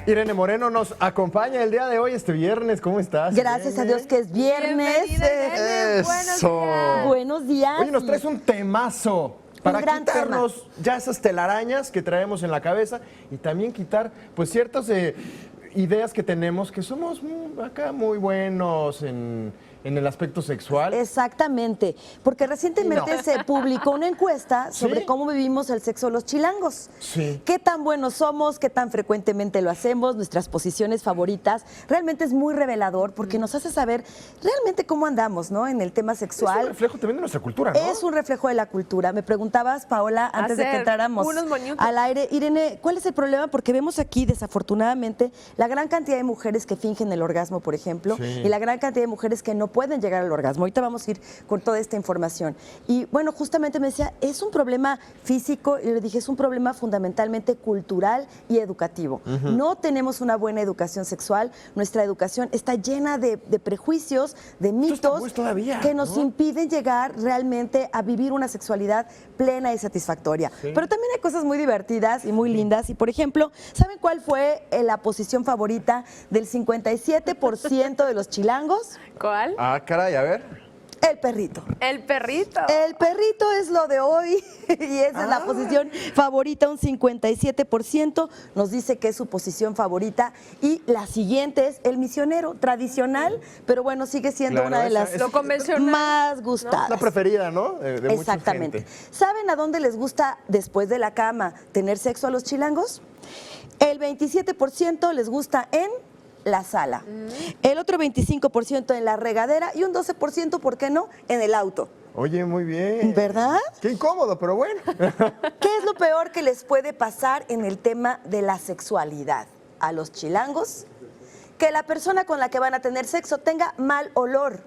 Irene Moreno nos acompaña el día de hoy, este viernes. ¿Cómo estás? Gracias Irene? a Dios que es viernes. Eso. Buenos días. Buenos días. Oye, nos traes un temazo para gran quitarnos ya esas telarañas que traemos en la cabeza y también quitar pues ciertas ideas que tenemos que somos acá muy buenos en el aspecto sexual. Exactamente, porque recientemente se publicó una encuesta sobre ¿Sí? cómo vivimos el sexo los chilangos. Sí. Qué tan buenos somos, qué tan frecuentemente lo hacemos, nuestras posiciones favoritas. Realmente es muy revelador porque nos hace saber realmente cómo andamos, ¿no? En el tema Es un sexual. reflejo también de nuestra cultura, ¿no? Es un reflejo de la cultura. Me preguntabas, Paola, antes de que Hacer entráramos unos moñitos. al aire, Irene, ¿cuál es el problema? Porque vemos aquí, desafortunadamente, la gran cantidad de mujeres que fingen el orgasmo, por ejemplo, Sí. y la gran cantidad de mujeres que no pueden llegar al orgasmo. Ahorita vamos a ir con toda esta información. Y bueno, justamente me decía, ¿es un problema físico? Y le dije, es un problema fundamentalmente cultural y educativo. No tenemos una buena educación sexual. Nuestra educación está llena de prejuicios, de está mitos pues todavía, que nos ¿no? impiden llegar realmente a vivir una sexualidad plena y satisfactoria. Sí. Pero también hay cosas muy divertidas y muy lindas. Y por ejemplo, ¿saben cuál fue la posición favorita del 57% de los chilangos? ¿Cuál? Ah, caray, a ver. El perrito. El perrito. El perrito es lo de hoy y esa es la posición favorita, un 57% nos dice que es su posición favorita y la siguiente es el misionero, tradicional, pero bueno, sigue siendo Claro, una de esa las es- Lo convencional. más gustadas. La preferida, ¿no? De mucha Exactamente. gente. ¿Saben a dónde les gusta después de la cama tener sexo a los chilangos? El 27% les gusta en la sala, el otro 25% en la regadera y un 12%, ¿por qué no?, en el auto. Oye, muy bien. ¿Verdad? Qué incómodo, pero bueno. ¿Qué es lo peor que les puede pasar en el tema de la sexualidad a los chilangos? Que la persona con la que van a tener sexo tenga mal olor.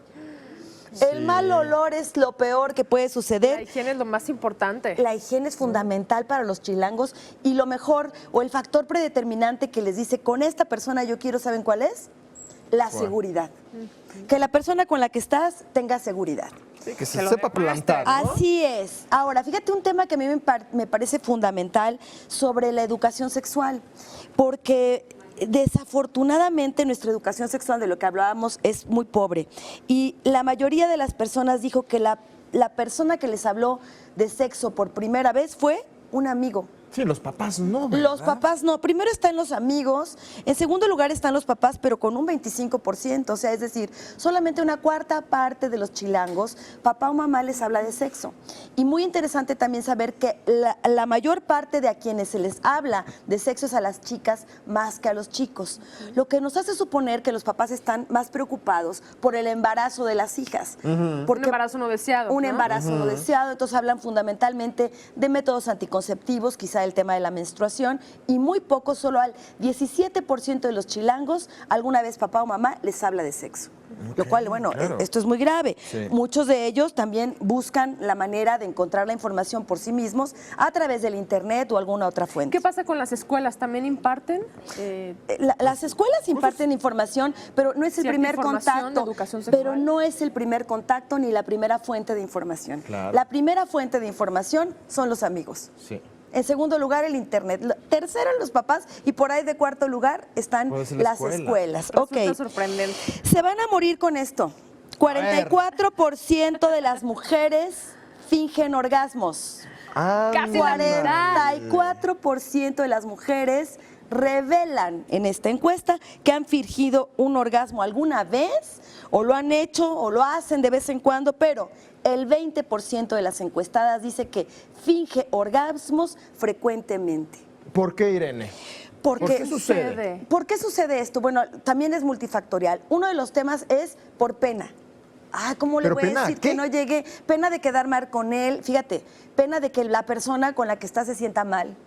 El mal olor es lo peor que puede La suceder. higiene es lo más importante. La higiene es fundamental para los chilangos y lo mejor o el factor predeterminante que les dice con esta persona yo quiero, ¿saben cuál es? La seguridad. Que la persona con la que estás tenga seguridad. Sí, que Se se lo sepa demuestre. plantar, ¿no? Así es. Ahora, fíjate un tema que a mí me parece fundamental sobre la educación sexual, porque desafortunadamente nuestra educación sexual, de lo que hablábamos, es muy pobre. Y la mayoría de las personas dijo que la persona que les habló de sexo por primera vez fue un amigo. Sí, los papás no, ¿verdad? Los papás no. Primero están los amigos, en segundo lugar están los papás, pero con un 25%, o sea, es decir, solamente una cuarta parte de los chilangos, papá o mamá les habla de sexo. Y muy interesante también saber que la mayor parte de a quienes se les habla de sexo es a las chicas más que a los chicos, lo que nos hace suponer que los papás están más preocupados por el embarazo de las hijas. Un embarazo no deseado. Un ¿no? embarazo no deseado, entonces hablan fundamentalmente de métodos anticonceptivos, quizá el tema de la menstruación, y muy poco, solo al 17% de los chilangos, alguna vez papá o mamá les habla de sexo. Lo cual, bueno, claro. esto es muy grave. Sí. Muchos de ellos también buscan la manera de encontrar la información por sí mismos a través del internet o alguna otra fuente. ¿Qué pasa con las escuelas? ¿También imparten? Las escuelas imparten información, pero no es el Cierta primer información de contacto. educación sexual. Pero no es el primer contacto ni la primera fuente de información. Claro. La primera fuente de información son los amigos. Sí. En segundo lugar, el internet. Tercero, los papás. Y por ahí de cuarto lugar están Puede ser la las escuela. escuelas. Resulta Ok. sorprendente. Se van a morir con esto. 44% de las mujeres fingen orgasmos. Casi la mitad. 44% de las mujeres revelan en esta encuesta que han fingido un orgasmo alguna vez, o lo han hecho, o lo hacen de vez en cuando, pero el 20% de las encuestadas dice que finge orgasmos frecuentemente. ¿Por qué, Irene? Porque, ¿Por qué sucede? ¿Por qué sucede esto? Bueno, también es multifactorial. Uno de los temas es por pena. Ah, ¿cómo le ¿Pero voy a pena decir qué? que no llegue? Pena de quedar mal con él. Fíjate, pena de que la persona con la que está se sienta mal.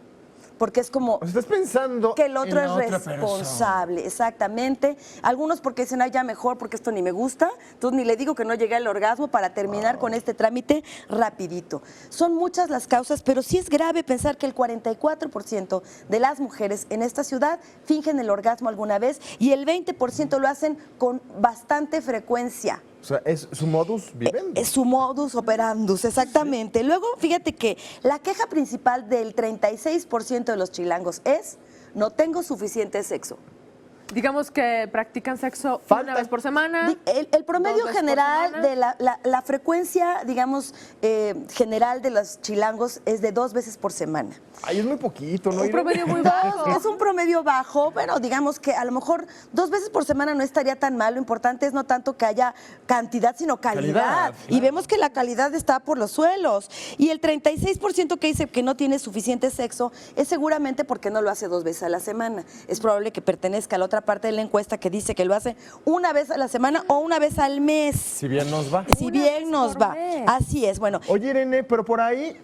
Porque es como O sea, estás pensando que el otro en es la otra responsable, exactamente. Algunos porque dicen, ay, ya mejor, porque esto ni me gusta, entonces ni le digo que no llegue al orgasmo para terminar con este trámite rapidito. Son muchas las causas, pero sí es grave pensar que el 44% de las mujeres en esta ciudad fingen el orgasmo alguna vez y el 20% lo hacen con bastante frecuencia. O sea, es su modus vivendi. Es su modus operandus, exactamente. Luego, fíjate que la queja principal del 36% de los chilangos es: no tengo suficiente sexo. Digamos que practican sexo Falta. una vez por semana. El promedio 2 veces por general semana. de la frecuencia, digamos, general de los chilangos es de 2 veces por semana. Ay, es muy poquito, ¿no? Un Irene? promedio muy bajo. Es un promedio bajo, pero digamos que a lo mejor 2 veces por semana no estaría tan mal. Lo importante es no tanto que haya cantidad, sino calidad. Calidad, Y claro. vemos que la calidad está por los suelos. Y el 36% que dice que no tiene suficiente sexo es seguramente porque no lo hace 2 veces a la semana. Es probable que pertenezca a la otra parte de la encuesta que dice que lo hace una vez a la semana o una vez al mes. Si bien nos va. Si Una bien vez nos por va. mes. Así es. Bueno, Oye, Irene, pero por ahí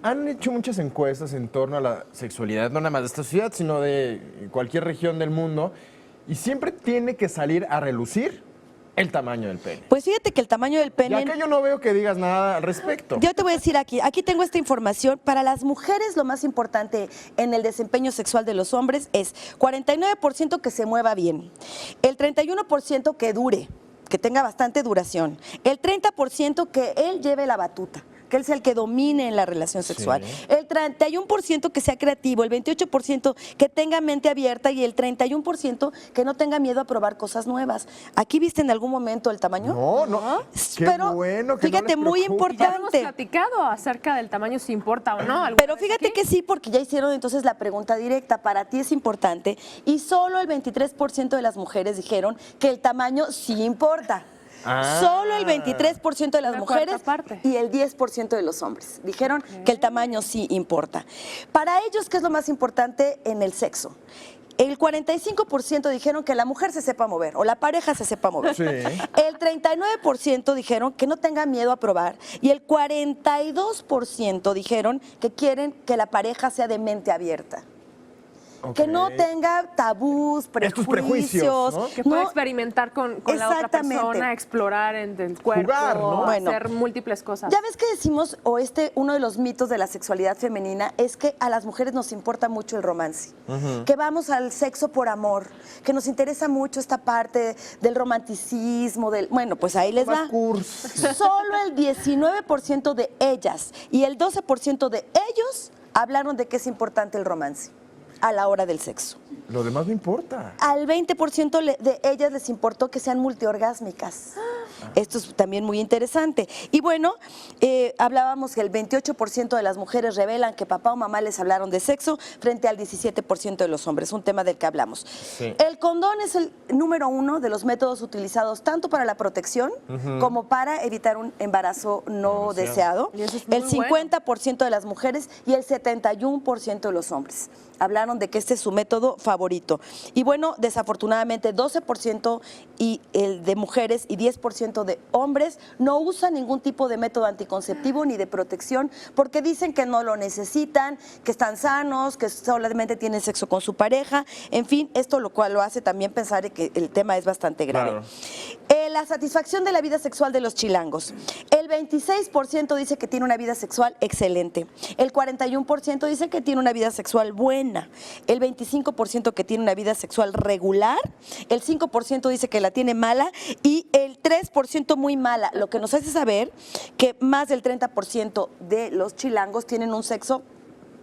han hecho muchas encuestas en torno a la sexualidad, no nada más de esta ciudad, sino de cualquier región del mundo, y siempre tiene que salir a relucir el tamaño del pene. pues fíjate que el tamaño del Y pene... acá yo no veo que digas nada al respecto. Yo te voy a decir aquí tengo esta información. Para las mujeres lo más importante en el desempeño sexual de los hombres es 49% que se mueva bien, el 31% que dure, que tenga bastante duración, el 30% que él lleve la batuta, que él sea el que domine en la relación sexual, Sí. el 31% que sea creativo, el 28% que tenga mente abierta y el 31% que no tenga miedo a probar cosas nuevas. ¿Aquí viste en algún momento el tamaño? No. Qué Pero bueno que no fíjate, les muy preocupe. Ya hemos importante. platicado acerca del tamaño, si importa o no. ¿alguna Pero vez fíjate aquí? que sí, porque ya hicieron entonces la pregunta directa. Para ti es importante. Y solo el 23% de las mujeres dijeron que el tamaño sí importa. Ah. Solo el 23% de las Una mujeres cuarta parte. y el 10% de los hombres dijeron que el tamaño sí importa. Para ellos, ¿qué es lo más importante en el sexo? El 45% dijeron que la mujer se sepa mover o la pareja se sepa mover. Sí. El 39% dijeron que no tenga miedo a probar y el 42% dijeron que quieren que la pareja sea de mente abierta. Que no Ok. tenga tabús, Estos prejuicios. prejuicios, ¿no? Que pueda experimentar con la otra Exactamente. persona, explorar en el cuerpo, Jugar, ¿no? Bueno. hacer múltiples cosas. Ya ves que decimos, uno de los mitos de la sexualidad femenina es que a las mujeres nos importa mucho el romance, que vamos al sexo por amor, que nos interesa mucho esta parte del romanticismo, bueno, pues ahí les Más va. cursi. Solo el 19% de ellas y el 12% de ellos hablaron de que es importante el romance a la hora del sexo. Lo demás no importa. Al 20% de ellas les importó que sean multiorgásmicas. Esto es también muy interesante. Y bueno, hablábamos que el 28% de las mujeres revelan que papá o mamá les hablaron de sexo frente al 17% de los hombres, un tema del que hablamos. Sí. El condón es el número 1 de los métodos utilizados tanto para la protección como para evitar un embarazo no deseado. Y eso es muy El 50% de las mujeres y el 71% de los hombres hablaron de que este es su método favorito. Y bueno, desafortunadamente 12% de mujeres y 10% de hombres no usan ningún tipo de método anticonceptivo ni de protección porque dicen que no lo necesitan, que están sanos, que solamente tienen sexo con su pareja. En fin, esto lo cual lo hace también pensar que el tema es bastante grave. Claro. La satisfacción de la vida sexual de los chilangos. El 26% dice que tiene una vida sexual excelente. El 41% dice que tiene una vida sexual buena. El 25% que tiene una vida sexual regular. El 5% dice que la tiene mala. Y el 3% muy mala. Lo que nos hace saber que más del 30% de los chilangos tienen un sexo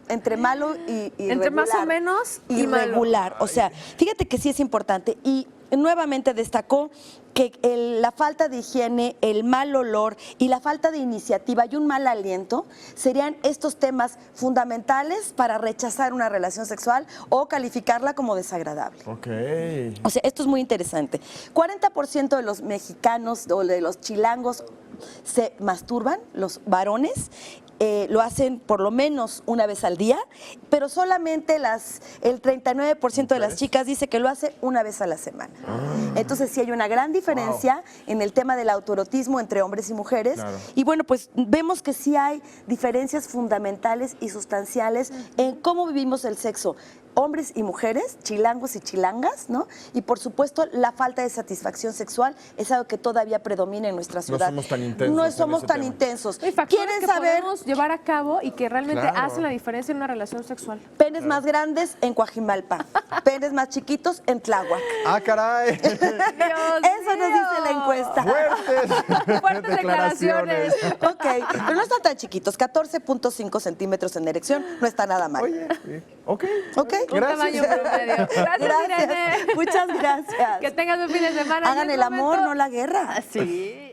entre malo y Entre más o regular. menos y malo. Irregular. O sea, fíjate que sí es importante. Y nuevamente destacó que la falta de higiene, el mal olor y la falta de iniciativa y un mal aliento serían estos temas fundamentales para rechazar una relación sexual o calificarla como desagradable. Ok. O sea, esto es muy interesante. 40% de los mexicanos o de los chilangos se masturban, los varones, lo hacen por lo menos una vez al día, pero solamente el 39% de las chicas dice que lo hace una vez a la semana. Entonces sí hay una gran diferencia en el tema del autoerotismo entre hombres y mujeres. Claro. Y bueno, pues vemos que sí hay diferencias fundamentales y sustanciales en cómo vivimos el sexo. Hombres y mujeres, chilangos y chilangas, ¿no? Y por supuesto, la falta de satisfacción sexual es algo que todavía predomina en nuestra ciudad. somos tan intensos No en somos ese tan tema. intensos. Hay factores ¿Quieren que saber podemos llevar a cabo y que realmente Claro. hacen la diferencia en una relación sexual. penes más grandes en Coajimalpa, penes más chiquitos en Tláhuac? Ah, caray. Dios Eso nos dice la encuesta. Fuertes declaraciones. Ok, pero no están tan chiquitos, 14.5 centímetros en erección, no está nada mal. Oye, sí. Ok. ¿Ok? Un tamaño promedio. Gracias, Irene. Muchas gracias. Que tengas un fin de semana. Hagan Y es el amor, momento- no la guerra. Sí.